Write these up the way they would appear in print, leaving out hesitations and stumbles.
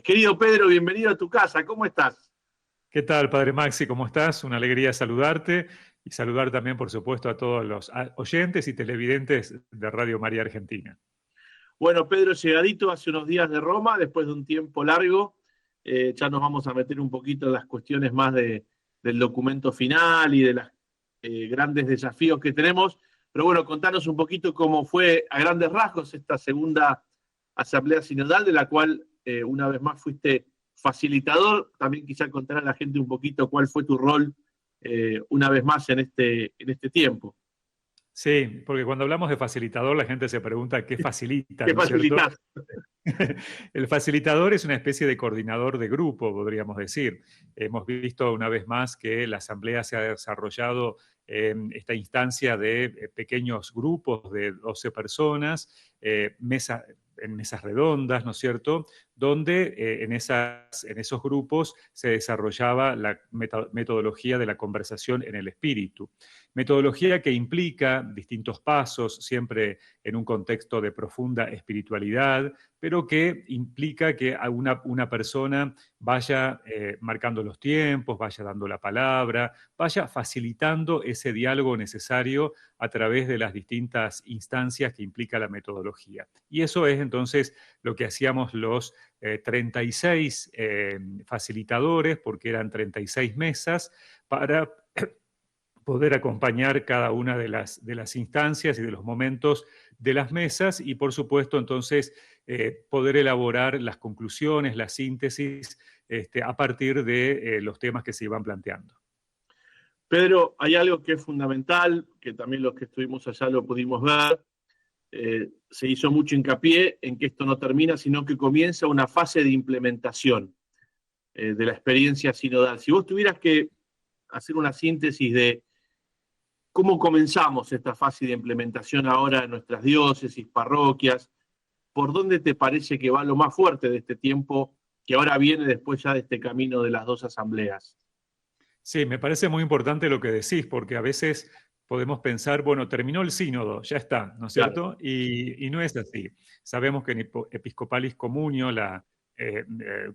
Querido Pedro, bienvenido a tu casa. ¿Cómo estás? ¿Qué tal, Padre Maxi? ¿Cómo estás? Una alegría saludarte y saludar también, por supuesto, a todos los oyentes y televidentes de Radio María Argentina. Bueno, Pedro, llegadito hace unos días de Roma, después de un tiempo largo, ya nos vamos a meter un poquito en las cuestiones más del documento final y de los grandes desafíos que tenemos. Pero bueno, contanos un poquito cómo fue a grandes rasgos esta segunda asamblea sinodal, de la cual una vez más fuiste facilitador. También quizá contar a la gente un poquito cuál fue tu rol una vez más en este tiempo. Sí, porque cuando hablamos de facilitador, la gente se pregunta qué facilita, ¿Qué ¿no es cierto? facilitas? El facilitador es una especie de coordinador de grupo, podríamos decir. Hemos visto una vez más que la Asamblea se ha desarrollado en esta instancia de pequeños grupos de 12 personas, en mesas redondas, ¿no es cierto?, donde en esos grupos se desarrollaba la metodología de la conversación en el espíritu. Metodología que implica distintos pasos, siempre en un contexto de profunda espiritualidad, pero que implica que una persona vaya marcando los tiempos, vaya dando la palabra, vaya facilitando ese diálogo necesario a través de las distintas instancias que implica la metodología. Y eso es entonces lo que hacíamos los 36 facilitadores, porque eran 36 mesas, para poder acompañar cada una de las instancias y de los momentos de las mesas y, por supuesto, entonces poder elaborar las conclusiones, la síntesis a partir de los temas que se iban planteando. Pedro, hay algo que es fundamental, que también los que estuvimos allá lo pudimos ver. Se hizo mucho hincapié en que esto no termina, sino que comienza una fase de implementación de la experiencia sinodal. Si vos tuvieras que hacer una síntesis de cómo comenzamos esta fase de implementación ahora en nuestras diócesis, parroquias, ¿por dónde te parece que va lo más fuerte de este tiempo que ahora viene después ya de este camino de las dos asambleas? Sí, me parece muy importante lo que decís, porque a veces podemos pensar, bueno, terminó el sínodo, ya está, ¿no es Claro. cierto? Y no es así. Sabemos que en Episcopalis Communio, la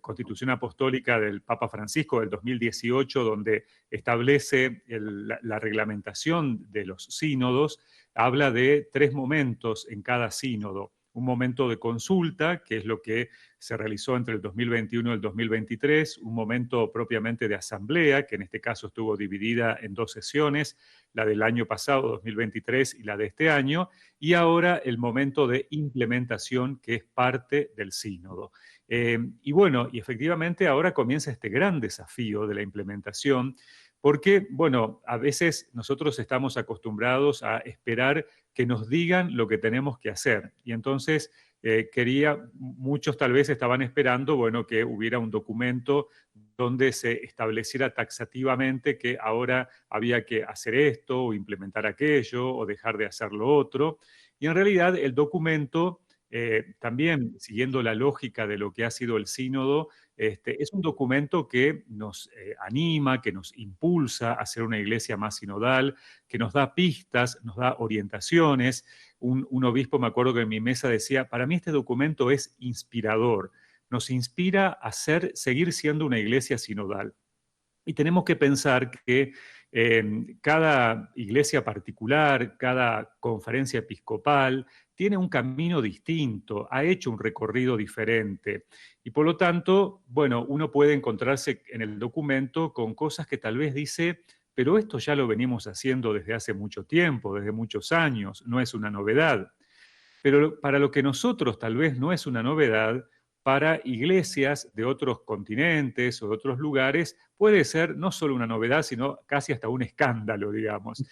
Constitución Apostólica del Papa Francisco del 2018, donde establece la reglamentación de los sínodos, habla de 3 momentos en cada sínodo. Un momento de consulta, que es lo que se realizó entre el 2021 y el 2023, un momento propiamente de asamblea, que en este caso estuvo dividida en 2 sesiones, la del año pasado, 2023, y la de este año, y ahora el momento de implementación, que es parte del sínodo. Y bueno, y efectivamente ahora comienza este gran desafío de la implementación, porque, bueno, a veces nosotros estamos acostumbrados a esperar que nos digan lo que tenemos que hacer. Y entonces muchos tal vez estaban esperando, bueno, que hubiera un documento donde se estableciera taxativamente que ahora había que hacer esto o implementar aquello o dejar de hacer lo otro. Y en realidad el documento, también siguiendo la lógica de lo que ha sido el sínodo, es un documento que nos anima, que nos impulsa a ser una iglesia más sinodal, que nos da pistas, nos da orientaciones. Un obispo, me acuerdo que en mi mesa decía, para mí este documento es inspirador, nos inspira a seguir siendo una iglesia sinodal. Y tenemos que pensar que cada iglesia particular, cada conferencia episcopal, tiene un camino distinto, ha hecho un recorrido diferente. Y por lo tanto, bueno, uno puede encontrarse en el documento con cosas que tal vez dice, pero esto ya lo venimos haciendo desde hace mucho tiempo, desde muchos años, no es una novedad. Pero para lo que nosotros tal vez no es una novedad, para iglesias de otros continentes o de otros lugares puede ser no solo una novedad, sino casi hasta un escándalo, digamos,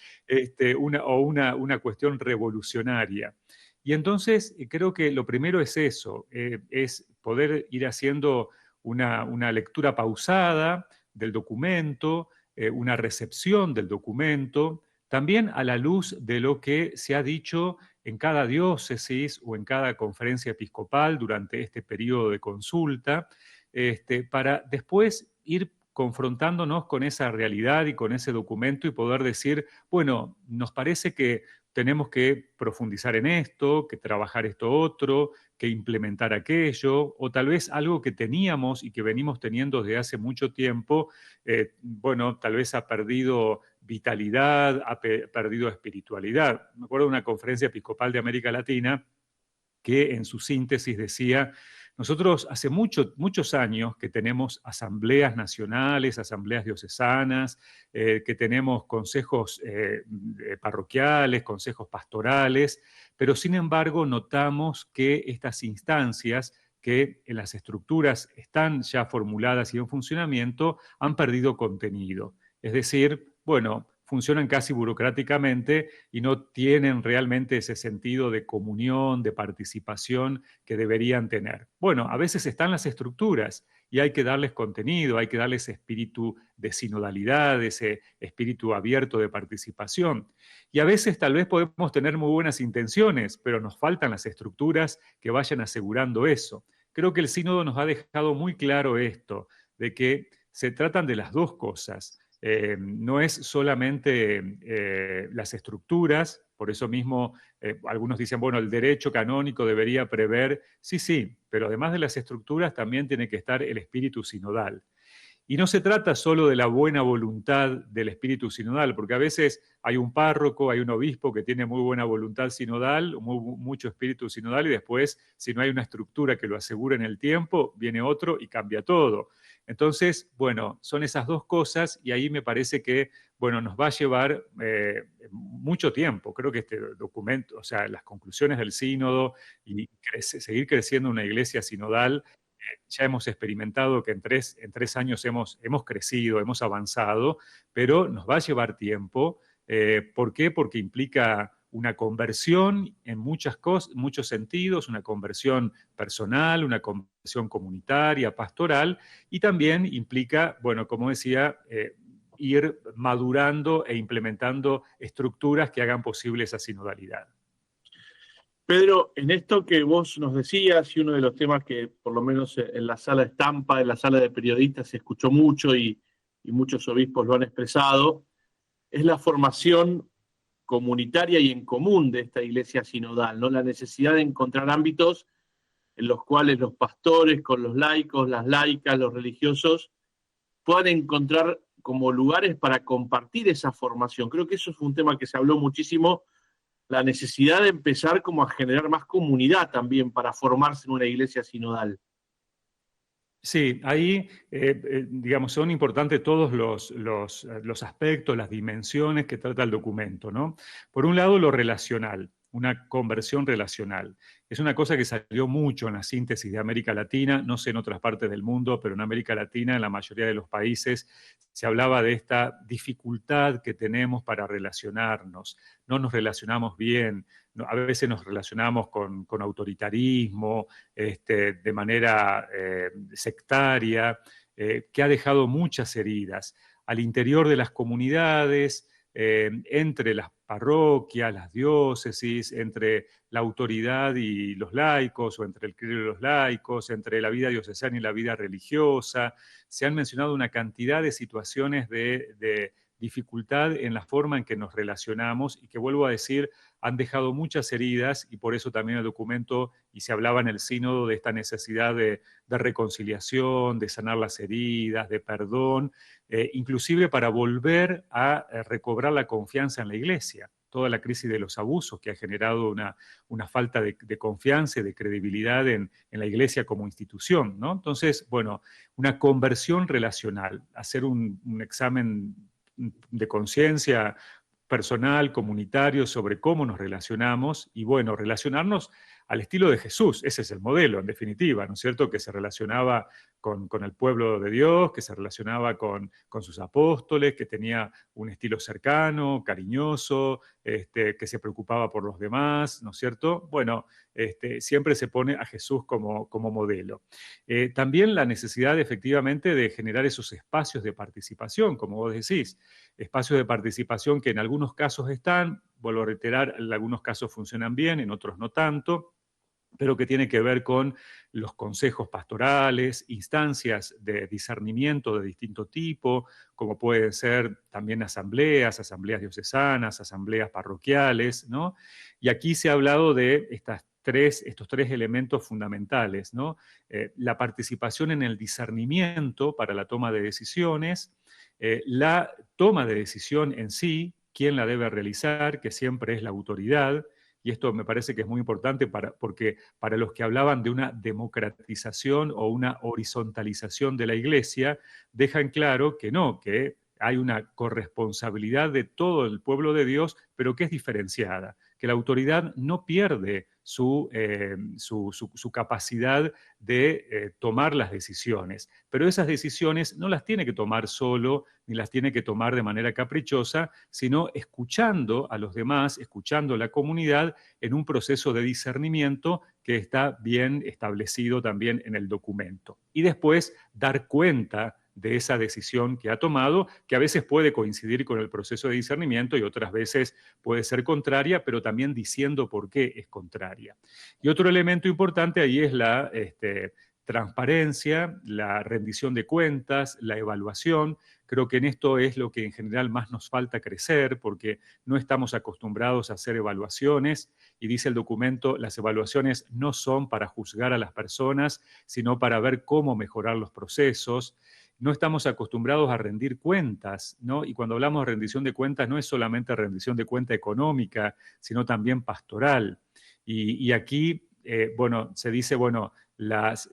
una cuestión revolucionaria. Y entonces creo que lo primero es eso, es poder ir haciendo una lectura pausada del documento, una recepción del documento, también a la luz de lo que se ha dicho en cada diócesis o en cada conferencia episcopal durante este periodo de consulta, para después ir confrontándonos con esa realidad y con ese documento y poder decir, bueno, nos parece que tenemos que profundizar en esto, que trabajar esto otro, que implementar aquello, o tal vez algo que teníamos y que venimos teniendo desde hace mucho tiempo, bueno, tal vez ha perdido vitalidad, ha perdido espiritualidad. Me acuerdo de una conferencia episcopal de América Latina que en su síntesis decía: nosotros hace muchos años que tenemos asambleas nacionales, asambleas diocesanas, que tenemos consejos parroquiales, consejos pastorales, pero sin embargo notamos que estas instancias que en las estructuras están ya formuladas y en funcionamiento han perdido contenido. Es decir, bueno, funcionan casi burocráticamente y no tienen realmente ese sentido de comunión, de participación que deberían tener. Bueno, a veces están las estructuras y hay que darles contenido, hay que darles espíritu de sinodalidad, ese espíritu abierto de participación. Y a veces tal vez podemos tener muy buenas intenciones, pero nos faltan las estructuras que vayan asegurando eso. Creo que el sínodo nos ha dejado muy claro esto, de que se tratan de las dos cosas. No es solamente las estructuras, por eso mismo algunos dicen, bueno, el derecho canónico debería prever, sí, pero además de las estructuras también tiene que estar el espíritu sinodal. Y no se trata solo de la buena voluntad del espíritu sinodal, porque a veces hay un párroco, hay un obispo que tiene muy buena voluntad sinodal, mucho espíritu sinodal, y después, si no hay una estructura que lo asegure en el tiempo, viene otro y cambia todo. Entonces, bueno, son esas dos cosas y ahí me parece que, bueno, nos va a llevar mucho tiempo. Creo que este documento, o sea, las conclusiones del sínodo y seguir creciendo una iglesia sinodal, ya hemos experimentado que en tres años hemos crecido, hemos avanzado, pero nos va a llevar tiempo. ¿Por qué? Porque implica una conversión en muchos sentidos, una conversión personal, una conversión comunitaria, pastoral, y también implica, bueno, como decía, ir madurando e implementando estructuras que hagan posible esa sinodalidad. Pedro, en esto que vos nos decías, y uno de los temas que por lo menos en la sala estampa, en la sala de periodistas se escuchó mucho y muchos obispos lo han expresado, es la formación comunitaria y en común de esta iglesia sinodal, ¿no? La necesidad de encontrar ámbitos en los cuales los pastores con los laicos, las laicas, los religiosos puedan encontrar como lugares para compartir esa formación. Creo que eso fue un tema que se habló muchísimo, la necesidad de empezar como a generar más comunidad también para formarse en una iglesia sinodal. Sí, ahí, digamos, son importantes todos los aspectos, las dimensiones que trata el documento, ¿no? Por un lado, lo relacional, una conversión relacional. Es una cosa que salió mucho en la síntesis de América Latina, no sé en otras partes del mundo, pero en América Latina, en la mayoría de los países, se hablaba de esta dificultad que tenemos para relacionarnos. No nos relacionamos bien, a veces nos relacionamos con autoritarismo, de manera sectaria, que ha dejado muchas heridas al interior de las comunidades, entre las parroquias, las diócesis, entre la autoridad y los laicos, o entre el clero y los laicos, entre la vida diocesana y la vida religiosa. Se han mencionado una cantidad de situaciones de dificultad en la forma en que nos relacionamos y que, vuelvo a decir, han dejado muchas heridas, y por eso también el documento, y se hablaba en el sínodo de esta necesidad de reconciliación, de sanar las heridas, de perdón, inclusive para volver a recobrar la confianza en la iglesia. Toda la crisis de los abusos que ha generado una falta de confianza y de credibilidad en la iglesia como institución, ¿no? Entonces, bueno, una conversión relacional, hacer un examen de conciencia personal, comunitario, sobre cómo nos relacionamos, y bueno, relacionarnos al estilo de Jesús. Ese es el modelo, en definitiva, ¿no es cierto? Que se relacionaba con el pueblo de Dios, que se relacionaba con sus apóstoles, que tenía un estilo cercano, cariñoso, que se preocupaba por los demás, ¿no es cierto? Bueno, siempre se pone a Jesús como modelo. También la necesidad, efectivamente, de generar esos espacios de participación, como vos decís, espacios de participación que en algunos casos están, vuelvo a reiterar, en algunos casos funcionan bien, en otros no tanto, pero que tiene que ver con los consejos pastorales, instancias de discernimiento de distinto tipo, como pueden ser también asambleas diocesanas, asambleas parroquiales, ¿no? Y aquí se ha hablado de estos tres elementos fundamentales, ¿no? La participación en el discernimiento para la toma de decisiones, la toma de decisión en sí, quién la debe realizar, que siempre es la autoridad. Y esto me parece que es muy importante porque para los que hablaban de una democratización o una horizontalización de la Iglesia, dejan claro que no, que hay una corresponsabilidad de todo el pueblo de Dios, pero que es diferenciada, que la autoridad no pierde su capacidad de tomar las decisiones, pero esas decisiones no las tiene que tomar solo, ni las tiene que tomar de manera caprichosa, sino escuchando a los demás, escuchando a la comunidad en un proceso de discernimiento que está bien establecido también en el documento. Y después dar cuenta de esa decisión que ha tomado, que a veces puede coincidir con el proceso de discernimiento y otras veces puede ser contraria, pero también diciendo por qué es contraria. Y otro elemento importante ahí es la transparencia, la rendición de cuentas, la evaluación. Creo que en esto es lo que en general más nos falta crecer, porque no estamos acostumbrados a hacer evaluaciones, y dice el documento, las evaluaciones no son para juzgar a las personas, sino para ver cómo mejorar los procesos. No estamos acostumbrados a rendir cuentas, ¿no? Y cuando hablamos de rendición de cuentas no es solamente rendición de cuenta económica, sino también pastoral. Y aquí, se dice, las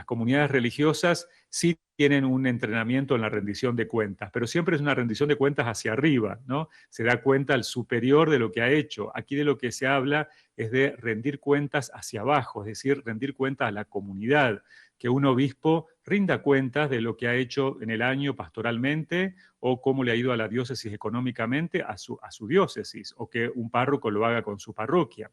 comunidades religiosas sí tienen un entrenamiento en la rendición de cuentas, pero siempre es una rendición de cuentas hacia arriba, ¿no? Se da cuenta al superior de lo que ha hecho. Aquí de lo que se habla es de rendir cuentas hacia abajo, es decir, rendir cuentas a la comunidad, que un obispo rinda cuentas de lo que ha hecho en el año pastoralmente o cómo le ha ido a la diócesis económicamente a su diócesis, o que un párroco lo haga con su parroquia.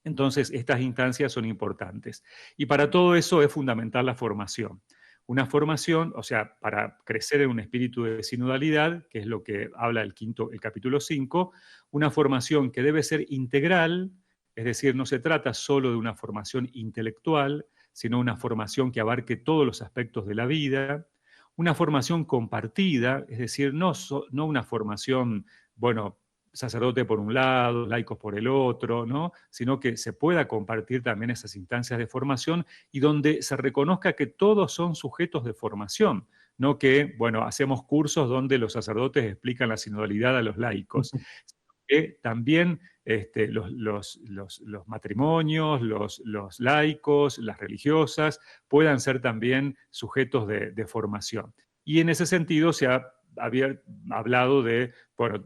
Entonces, estas instancias son importantes. Y para todo eso es fundamental la formación. Una formación, o sea, para crecer en un espíritu de sinodalidad, que es lo que habla el capítulo 5, una formación que debe ser integral, es decir, no se trata solo de una formación intelectual, sino una formación que abarque todos los aspectos de la vida, una formación compartida, es decir, no una formación, sacerdote por un lado, laicos por el otro, ¿no? Sino que se pueda compartir también esas instancias de formación y donde se reconozca que todos son sujetos de formación, no que, hacemos cursos donde los sacerdotes explican la sinodalidad a los laicos. Que también los matrimonios, los laicos, las religiosas, puedan ser también sujetos de formación. Y en ese sentido se había hablado de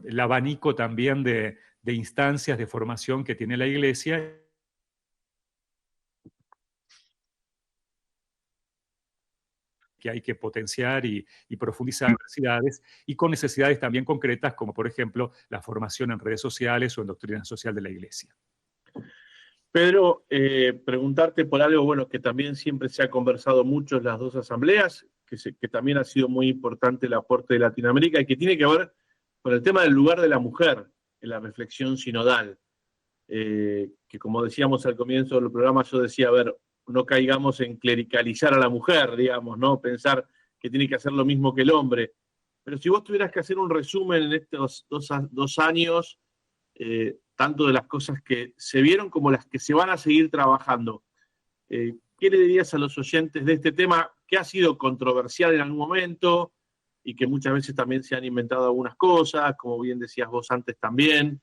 el abanico también de instancias de formación que tiene la Iglesia. Que hay que potenciar y profundizar en universidades, y con necesidades también concretas, como por ejemplo la formación en redes sociales o en doctrina social de la Iglesia. Pedro, preguntarte por algo que también siempre se ha conversado mucho en las dos asambleas, que también ha sido muy importante el aporte de Latinoamérica y que tiene que ver con el tema del lugar de la mujer en la reflexión sinodal. Que como decíamos al comienzo del programa, yo decía, no caigamos en clericalizar a la mujer, digamos, ¿no? Pensar que tiene que hacer lo mismo que el hombre. Pero si vos tuvieras que hacer un resumen en estos dos años, tanto de las cosas que se vieron como las que se van a seguir trabajando, ¿qué le dirías a los oyentes de este tema que ha sido controversial en algún momento y que muchas veces también se han inventado algunas cosas, como bien decías vos antes también?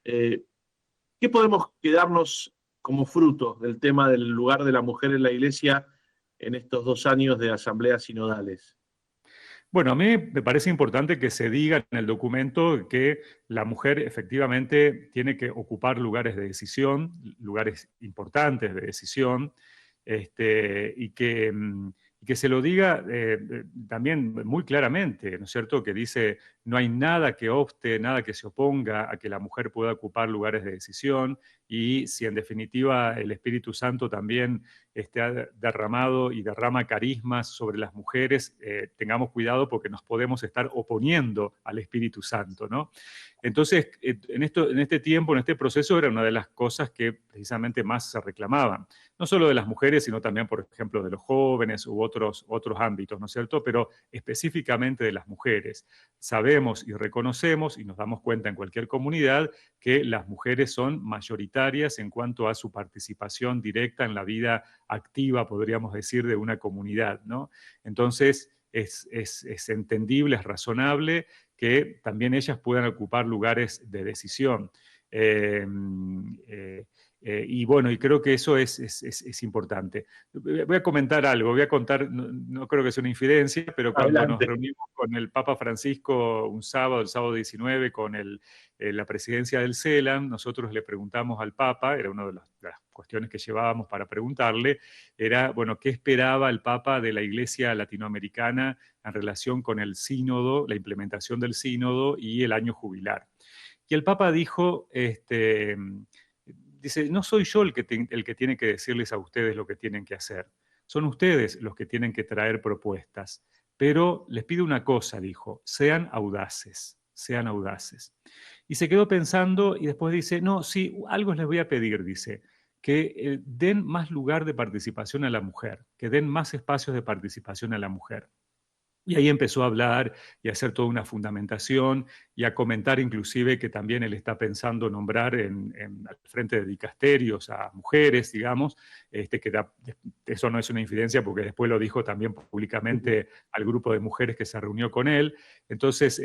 ¿Qué podemos quedarnos como fruto del tema del lugar de la mujer en la Iglesia en estos 2 años de asambleas sinodales? A mí me parece importante que se diga en el documento que la mujer efectivamente tiene que ocupar lugares de decisión, lugares importantes de decisión, y que y que se lo diga también muy claramente, ¿no es cierto?, que dice, no hay nada que obste, nada que se oponga a que la mujer pueda ocupar lugares de decisión, y si en definitiva el Espíritu Santo también ha derramado y derrama carismas sobre las mujeres, tengamos cuidado porque nos podemos estar oponiendo al Espíritu Santo, ¿no? Entonces, en este tiempo, en este proceso, era una de las cosas que precisamente más se reclamaban. No solo de las mujeres, sino también, por ejemplo, de los jóvenes u otros ámbitos, ¿no es cierto? Pero específicamente de las mujeres. Sabemos y reconocemos, y nos damos cuenta en cualquier comunidad, que las mujeres son mayoritarias en cuanto a su participación directa en la vida activa, podríamos decir, de una comunidad, ¿no? Entonces, es entendible, es razonable que también ellas puedan ocupar lugares de decisión. Y bueno, y creo que eso es importante. Voy a comentar algo, voy a contar, no creo que sea una infidencia, pero cuando Adelante. nos reunimos con el Papa Francisco un sábado, el sábado 19, con la presidencia del CELAM, nosotros le preguntamos al Papa, era una de las cuestiones que llevábamos para preguntarle, era, bueno, ¿qué esperaba el Papa de la Iglesia latinoamericana en relación con el sínodo, la implementación del sínodo y el año jubilar? Y el Papa dijo, dice, no soy yo el que tiene que decirles a ustedes lo que tienen que hacer, son ustedes los que tienen que traer propuestas, pero les pido una cosa, dijo, sean audaces, sean audaces. Y se quedó pensando y después dice, no, sí, algo les voy a pedir, dice, que den más lugar de participación a la mujer, que den más espacios de participación a la mujer. Y ahí empezó a hablar y a hacer toda una fundamentación y a comentar inclusive que también él está pensando nombrar al frente de dicasterios a mujeres, digamos, eso no es una infidencia porque después lo dijo también públicamente al grupo de mujeres que se reunió con él. Entonces,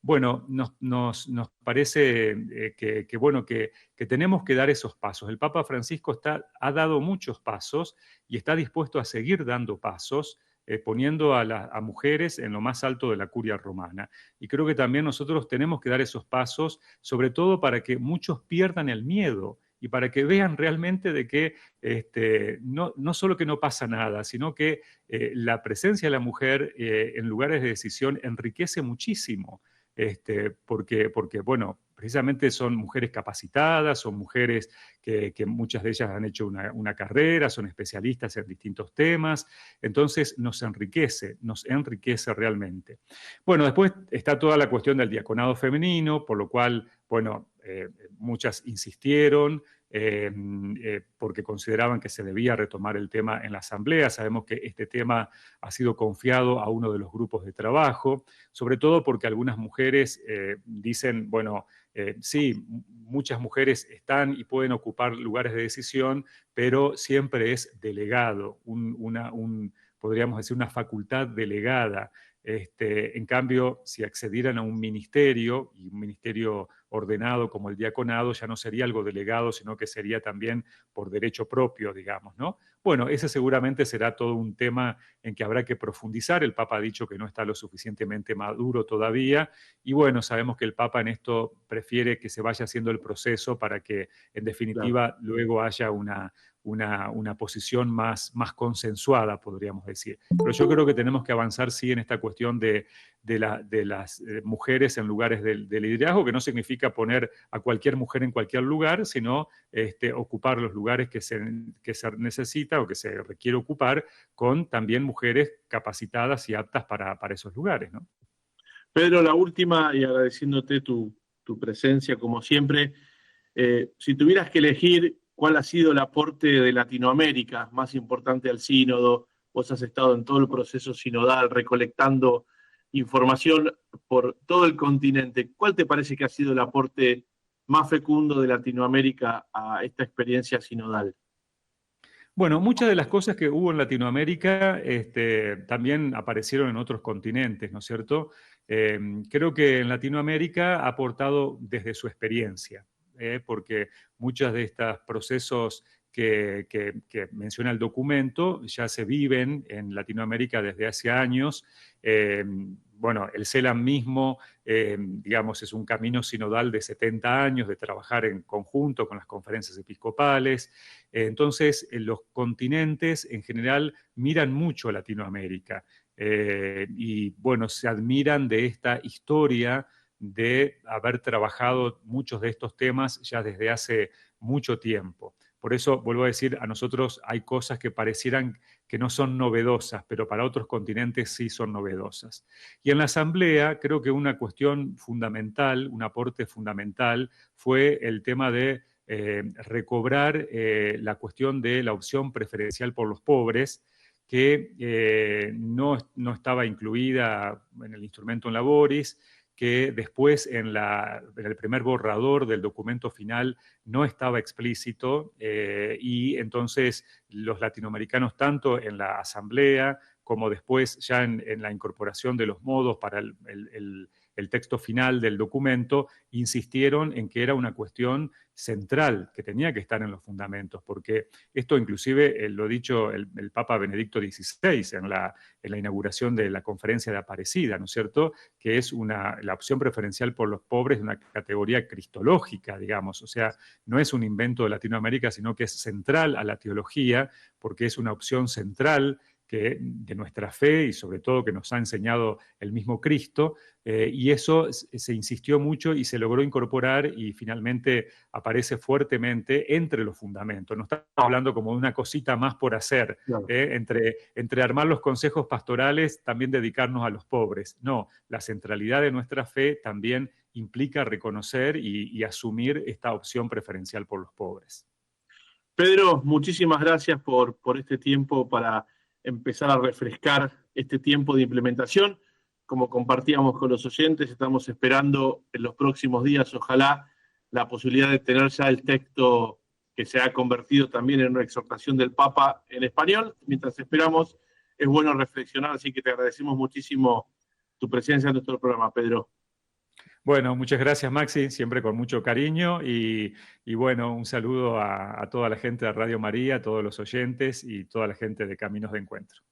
bueno, nos parece que tenemos que dar esos pasos. El Papa Francisco ha dado muchos pasos y está dispuesto a seguir dando pasos, poniendo a mujeres en lo más alto de la curia romana. Y creo que también nosotros tenemos que dar esos pasos, sobre todo para que muchos pierdan el miedo y para que vean realmente de que no solo que no pasa nada, sino que la presencia de la mujer en lugares de decisión enriquece muchísimo. Porque, bueno, precisamente son mujeres capacitadas, son mujeres que muchas de ellas han hecho una carrera, son especialistas en distintos temas, entonces nos enriquece realmente. Bueno, después está toda la cuestión del diaconado femenino, por lo cual, bueno, muchas insistieron, porque consideraban que se debía retomar el tema en la asamblea. Sabemos que este tema ha sido confiado a uno de los grupos de trabajo, sobre todo porque algunas mujeres dicen, bueno, sí, muchas mujeres están y pueden ocupar lugares de decisión, pero siempre es delegado, podríamos decir, una facultad delegada. En cambio, si accedieran a un ministerio, y un ministerio ordenado como el diaconado, ya no sería algo delegado, sino que sería también por derecho propio, digamos, ¿no? Bueno, ese seguramente será todo un tema en que habrá que profundizar. El Papa ha dicho que no está lo suficientemente maduro todavía, y bueno, sabemos que el Papa en esto prefiere que se vaya haciendo el proceso para que, en definitiva, luego haya una posición más consensuada, podríamos decir. Pero yo creo que tenemos que avanzar, sí, en esta cuestión de las mujeres en lugares del liderazgo, que no significa poner a cualquier mujer en cualquier lugar, sino ocupar los lugares que se necesita o que se requiere ocupar, con también mujeres capacitadas y aptas para esos lugares, ¿no? Pedro, la última, y agradeciéndote tu presencia como siempre, si tuvieras que elegir cuál ha sido el aporte de Latinoamérica más importante al sínodo, vos has estado en todo el proceso sinodal recolectando información por todo el continente, ¿cuál te parece que ha sido el aporte más fecundo de Latinoamérica a esta experiencia sinodal? Bueno, muchas de las cosas que hubo en Latinoamérica también aparecieron en otros continentes, ¿no es cierto? Creo que en Latinoamérica ha aportado desde su experiencia, porque muchos de estos procesos que menciona el documento ya se viven en Latinoamérica desde hace años. Bueno, el CELAM mismo, digamos, es un camino sinodal de 70 años de trabajar en conjunto con las conferencias episcopales. Entonces, los continentes en general miran mucho a Latinoamérica y, bueno, se admiran de esta historia de haber trabajado muchos de estos temas ya desde hace mucho tiempo. Por eso, vuelvo a decir, a nosotros hay cosas que parecieran que no son novedosas, pero para otros continentes sí son novedosas. Y en la Asamblea creo que una cuestión fundamental, un aporte fundamental, fue el tema de recobrar la cuestión de la opción preferencial por los pobres, que no estaba incluida en el instrumento en laboris, que después en el primer borrador del documento final no estaba explícito y entonces los latinoamericanos, tanto en la Asamblea como después ya en la incorporación de los modos para el texto final del documento, insistieron en que era una cuestión central, que tenía que estar en los fundamentos, porque esto inclusive lo ha dicho el Papa Benedicto XVI en la inauguración de la conferencia de Aparecida, ¿no es cierto?, que es la opción preferencial por los pobres de una categoría cristológica, digamos, o sea, no es un invento de Latinoamérica, sino que es central a la teología, porque es una opción central de nuestra fe y sobre todo que nos ha enseñado el mismo Cristo, y eso se insistió mucho y se logró incorporar y finalmente aparece fuertemente entre los fundamentos. No estamos hablando como de una cosita más por hacer, Claro. entre armar los consejos pastorales, también dedicarnos a los pobres. No, la centralidad de nuestra fe también implica reconocer y asumir esta opción preferencial por los pobres. Pedro, muchísimas gracias por este tiempo para empezar a refrescar este tiempo de implementación. Como compartíamos con los oyentes, estamos esperando en los próximos días, ojalá, la posibilidad de tener ya el texto que se ha convertido también en una exhortación del Papa en español. Mientras esperamos, es bueno reflexionar, así que te agradecemos muchísimo tu presencia en nuestro programa, Pedro. Bueno, muchas gracias, Maxi, siempre con mucho cariño y bueno, un saludo a toda la gente de Radio María, a todos los oyentes y toda la gente de Caminos de Encuentro.